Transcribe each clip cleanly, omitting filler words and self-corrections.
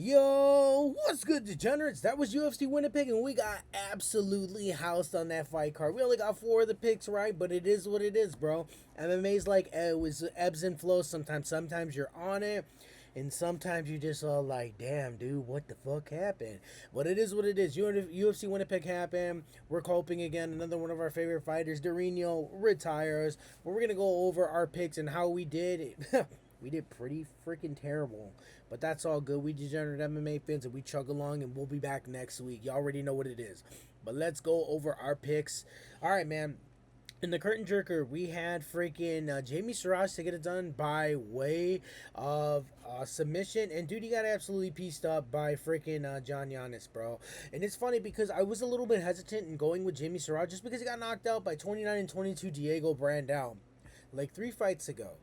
Yo, what's good, degenerates? That was UFC Winnipeg, and we got absolutely housed on that fight card. We only got 4 of the picks right, but it is what it is, bro. MMA's like it was ebbs and flows sometimes. Sometimes you're on it, and sometimes you just all like, damn, dude, what the fuck happened? But it is what it is. UFC Winnipeg happened. We're coping again. Another one of our favorite fighters, Dorino, retires. But we're gonna go over our picks and how we did. We did pretty freaking terrible. But that's all good. We degenerate MMA fans and we chug along and we'll be back next week. You already know what it is. But let's go over our picks. All right, man. In the curtain jerker, we had freaking Jamie Siraj to get it done by way of submission. And dude, he got absolutely pieced up by freaking John Giannis, bro. And it's funny because I was a little bit hesitant in going with Jamie Siraj just because he got knocked out by 29 and 22 Diego Brandao like 3 fights ago.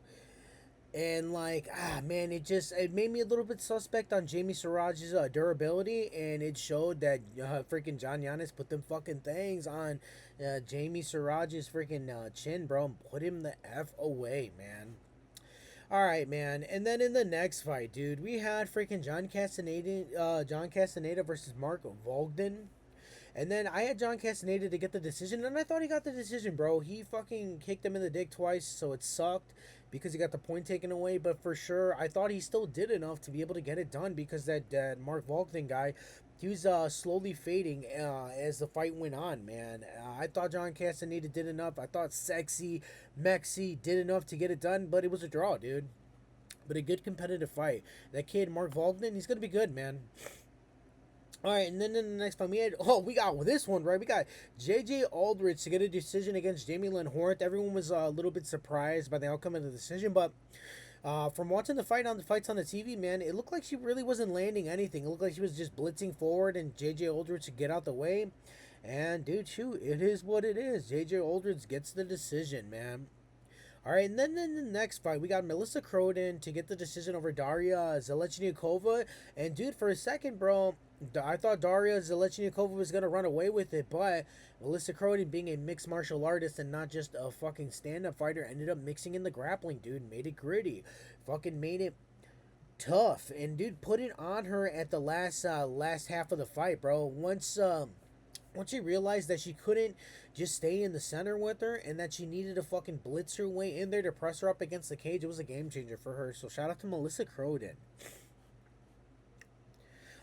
And like, man, it made me a little bit suspect on Jamie Siraj's durability, and it showed that freaking John Giannis put them fucking things on Jamie Siraj's freaking chin, bro, and put him the f away, man. All right, man. And then in the next fight, dude, we had freaking John Castaneda versus Mark Volgden. And then I had John Castaneda to get the decision, and I thought he got the decision, bro. He fucking kicked him in the dick twice, so it sucked because he got the point taken away. But for sure, I thought he still did enough to be able to get it done because that Mark Volkman guy, he was slowly fading as the fight went on, man. I thought John Castaneda did enough. I thought Sexy Mexi did enough to get it done, but it was a draw, dude. But a good competitive fight. That kid, Mark Volkman, he's going to be good, man. All right, and then in the next fight, we got this one, right? We got J.J. Aldrich to get a decision against Jamie Lynn Hornet. Everyone was a little bit surprised by the outcome of the decision, but from watching the fights on the TV, man, it looked like she really wasn't landing anything. It looked like she was just blitzing forward and J.J. Aldrich to get out the way. And, dude, shoot, it is what it is. J.J. Aldrich gets the decision, man. All right, and then in the next fight, we got Melissa Croden to get the decision over Daria Zelechnikova. And, dude, for a second, bro, I thought Daria Zelechnikova was going to run away with it, but Melissa Croden, being a mixed martial artist and not just a fucking stand-up fighter, ended up mixing in the grappling, dude. Made it gritty. Fucking made it tough. And, dude, put it on her at the last half of the fight, bro. Once she realized that she couldn't just stay in the center with her and that she needed to fucking blitz her way in there to press her up against the cage, it was a game changer for her. So shout out to Melissa Croden.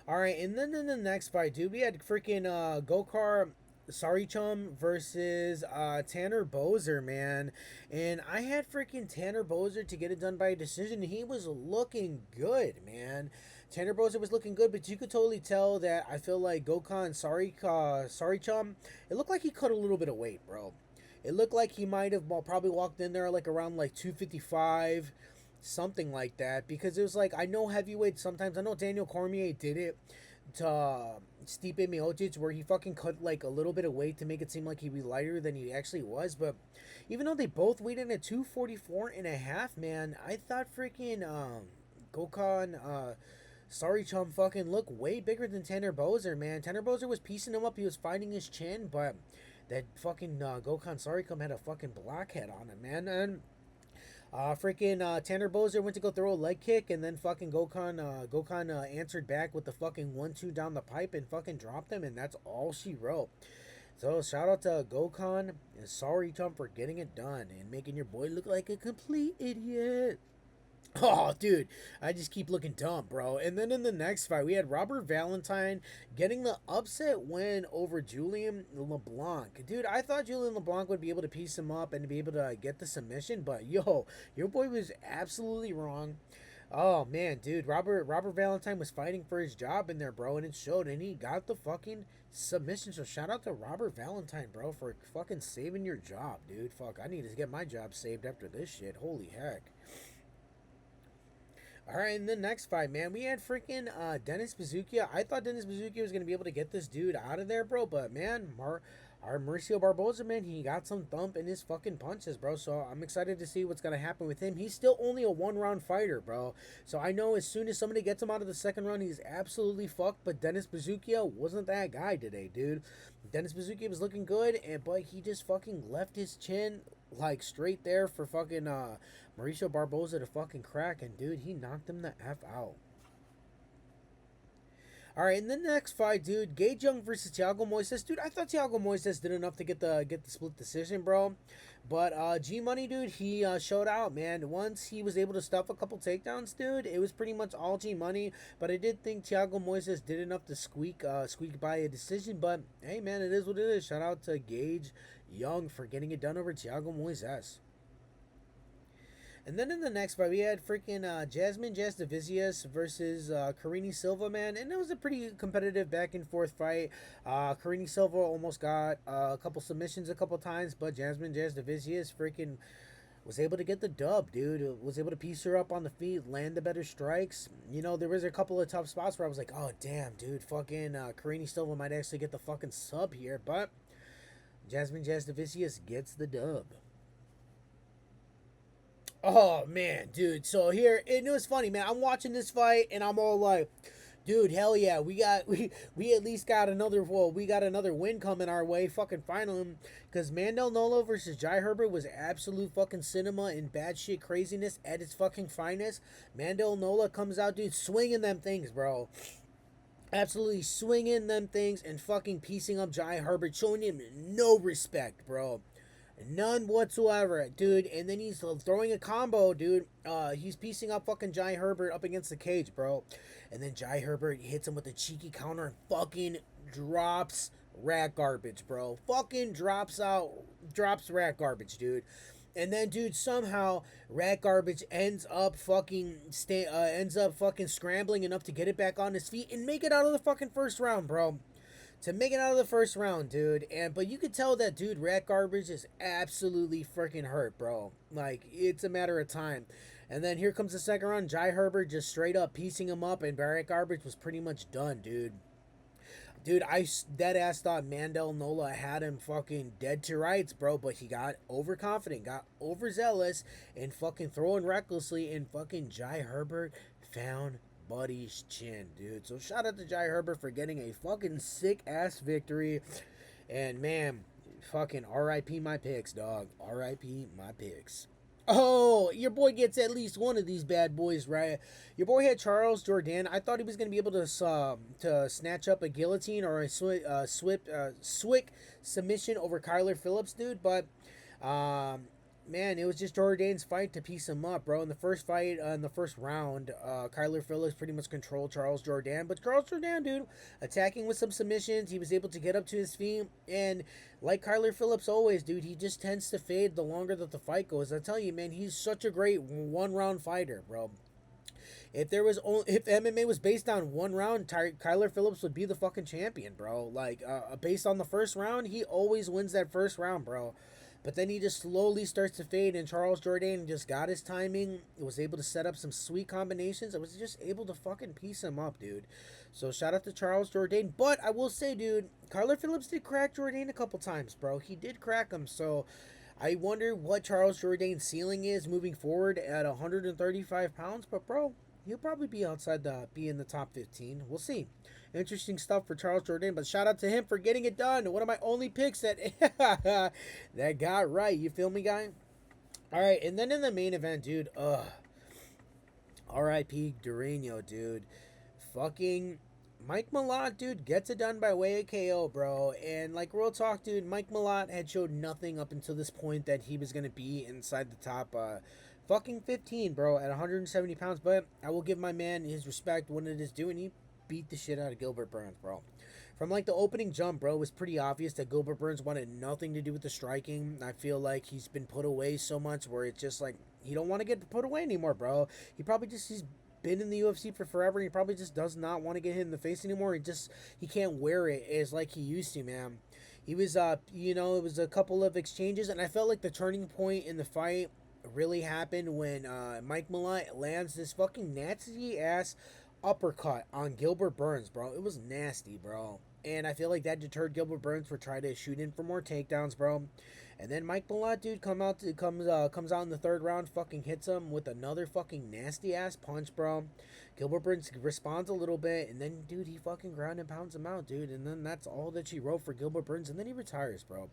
All right, and then in the next fight, dude, we had freaking Gokar Sarichum versus Tanner Bozer, man. And I had freaking Tanner Bozer to get it done by a decision. He was looking good, man. Tanner Bozer was looking good, but you could totally tell that I feel like Gokhan Sarichum, it looked like he cut a little bit of weight, bro. It looked like he might have probably walked in there like around like 255, something like that, because it was like, I know heavyweight sometimes, I know Daniel Cormier did it to Stipe Miocic where he fucking cut like a little bit of weight to make it seem like he'd be lighter than he actually was. But even though they both weighed in at 244 and a half, man, I thought freaking Gokhan Chum fucking looked way bigger than Tanner Bozer, man. Tanner Bozer was piecing him up, he was finding his chin, but that fucking Gokhan Saricum had a fucking blockhead on him, man. And freaking Tanner Bozer went to go throw a leg kick, and then fucking Gokhan answered back with the fucking 1-2 down the pipe and fucking dropped him, and that's all she wrote. So shout out to Gokhan and sorry Tom for getting it done and making your boy look like a complete idiot. Oh, dude, I just keep looking dumb, bro. And then in the next fight, we had Robert Valentine getting the upset win over Julian LeBlanc. Dude, I thought Julian LeBlanc would be able to piece him up and be able to get the submission, but yo, your boy was absolutely wrong. Oh, man, dude, Robert Valentine was fighting for his job in there, bro, and it showed, and he got the fucking submission. So shout out to Robert Valentine, bro, for fucking saving your job, dude. Fuck, I need to get my job saved after this shit. Holy heck. All right, in the next fight, man, we had freaking Dennis Bazookia. I thought Dennis Bazookia was going to be able to get this dude out of there, bro. But, man, our Mauricio Barboza, man, he got some thump in his fucking punches, bro. So I'm excited to see what's going to happen with him. He's still only a one-round fighter, bro. So I know as soon as somebody gets him out of the second round, he's absolutely fucked. But Dennis Bazookia wasn't that guy today, dude. Dennis Bazookia was looking good, but he just fucking left his chin like straight there for fucking Mauricio Barboza to fucking crack, and dude, he knocked him the F out. All right, in the next fight, dude, Gage Young versus Thiago Moises. Dude, I thought Thiago Moises did enough to get the split decision, bro. But G Money, dude, he showed out, man. Once he was able to stuff a couple takedowns, dude, it was pretty much all G Money. But I did think Thiago Moises did enough to squeak by a decision. But hey, man, it is what it is. Shout out to Gage Young for getting it done over Thiago Moises. And then in the next fight, we had freaking Jasmine Jasdavicius versus Karine Silva, man. And it was a pretty competitive back and forth fight. Karine Silva almost got a couple submissions a couple times, but Jasmine Jasdavicius freaking was able to get the dub, dude. Was able to piece her up on the feet, land the better strikes. You know, there was a couple of tough spots where I was like, oh, damn, dude, fucking Karine Silva might actually get the fucking sub here. But Jasmine Jasdavicius gets the dub. Oh man, dude. So here, and it was funny, man. I'm watching this fight, and I'm all like, dude, hell yeah, we at least got another. Well, we got another win coming our way. Fucking finally, because Mandel Nolo versus Jai Herbert was absolute fucking cinema and bad shit craziness at its fucking finest. Mandel Nola comes out, dude, swinging them things, bro. Absolutely swinging them things and fucking piecing up Jai Herbert, showing him no respect, bro. None whatsoever, dude. And then he's throwing a combo, dude. He's piecing up fucking Jai Herbert up against the cage, bro. And then Jai Herbert hits him with a cheeky counter and fucking drops rat garbage, bro. Fucking drops rat garbage, dude. And then, dude, somehow rat garbage ends up fucking scrambling enough to get it back on his feet and make it out of the fucking first round, bro. To make it out of the first round, dude. But you could tell that, dude, rat garbage is absolutely freaking hurt, bro. Like, it's a matter of time. And then here comes the second round. Jai Herbert just straight up piecing him up, and rat garbage was pretty much done, dude. Dude, I dead ass thought Mandel Nola had him fucking dead to rights, bro. But he got overconfident, got overzealous, and fucking throwing recklessly. And fucking Jai Herbert found Buddy's chin, dude. So shout out to Jai Herbert for getting a fucking sick ass victory. And man, fucking RIP my picks, dog. RIP my picks. Oh, your boy gets at least one of these bad boys, right? Your boy had Charles Jourdain. I thought he was going to be able to snatch up a guillotine or a swick submission over Kyler Phillips, dude. But man, it was just Jourdain's fight to piece him up, bro. In the first fight, in the first round, Kyler Phillips pretty much controlled Charles Jourdain. But Charles Jourdain, dude, attacking with some submissions, he was able to get up to his feet. And like Kyler Phillips always, dude, he just tends to fade the longer that the fight goes. I tell you, man, he's such a great one-round fighter, bro. If MMA was based on one round, Kyler Phillips would be the fucking champion, bro. Like, based on the first round, he always wins that first round, bro. But then he just slowly starts to fade, and Charles Jourdain just got his timing, was able to set up some sweet combinations, and was just able to fucking piece him up, dude. So shout out to Charles Jourdain. But I will say, dude, Kyler Phillips did crack Jourdain a couple times, bro. He did crack him, so I wonder what Charles Jourdain's ceiling is moving forward at 135 pounds. But, bro, he'll probably be be in the top 15. We'll see. Interesting stuff for Charles Jourdain, but shout out to him for getting it done. One of my only picks that that got right. You feel me, guy? All right, and then in the main event, dude, R.I.P. Durinho, dude. Fucking Mike Malott, dude, gets it done by way of KO, bro. And like real talk, dude, Mike Malott had showed nothing up until this point that he was gonna be inside the top fucking 15, bro, at 170 pounds. But I will give my man his respect when it is due, and he beat the shit out of Gilbert Burns, bro. From like the opening jump, bro, it was pretty obvious that Gilbert Burns wanted nothing to do with the striking. I feel like he's been put away so much where it's just like he don't want to get put away anymore, bro. He's been in the UFC for forever. And he probably just does not want to get hit in the face anymore. He can't wear it as like he used to, man. He was it was a couple of exchanges, and I felt like the turning point in the fight really happened when Mike Malott lands this fucking nasty ass uppercut on Gilbert Burns, bro. It was nasty, bro. And I feel like that deterred Gilbert Burns for trying to shoot in for more takedowns, bro. And then Mike Malott, dude, comes out in the third round, fucking hits him with another fucking nasty ass punch, bro. Gilbert Burns responds a little bit, and then, dude, he fucking ground and pounds him out, dude. And then that's all that she wrote for Gilbert Burns, and then he retires, bro.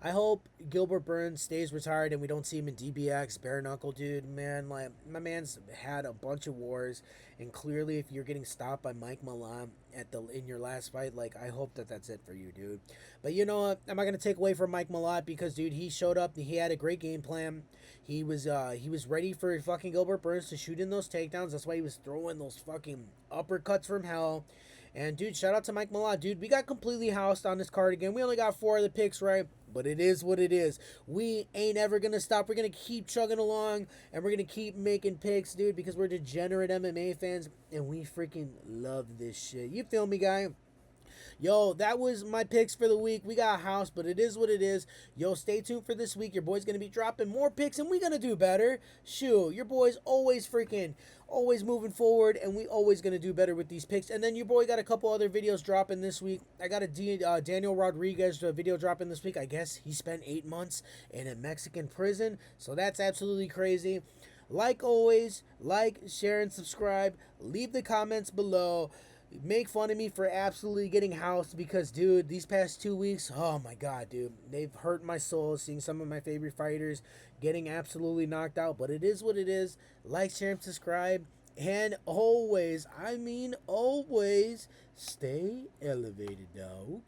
I hope Gilbert Burns stays retired and we don't see him in DBX, bare knuckle, dude. Man, like my man's had a bunch of wars, and clearly, if you're getting stopped by Mike Malott in your last fight, like I hope that that's it for you, dude. But you know what? I'm not gonna take away from Mike Malott because, dude, he showed up. He had a great game plan. He was ready for fucking Gilbert Burns to shoot in those takedowns. That's why he was throwing those fucking uppercuts from hell. And dude, shout out to Mike Malott, dude. We got completely housed on this card again. We only got 4 of the picks right, but it is what it is. We ain't ever gonna stop. We're gonna keep chugging along, and we're gonna keep making picks, dude, because we're degenerate MMA fans, and we freaking love this shit. You feel me, guy? Yo, that was my picks for the week. We got a house, but it is what it is. Yo, stay tuned for this week. Your boy's going to be dropping more picks, and we going to do better. Shoot, your boy's always moving forward, and we always going to do better with these picks. And then your boy got a couple other videos dropping this week. I got a Daniel Rodriguez video dropping this week. I guess he spent 8 months in a Mexican prison, so that's absolutely crazy. Like always, like, share, and subscribe. Leave the comments below. Make fun of me for absolutely getting housed because, dude, these past 2 weeks, oh my god, dude, they've hurt my soul seeing some of my favorite fighters getting absolutely knocked out. But it is what it is. Like, share, and subscribe. And always, I mean always, stay elevated, dog.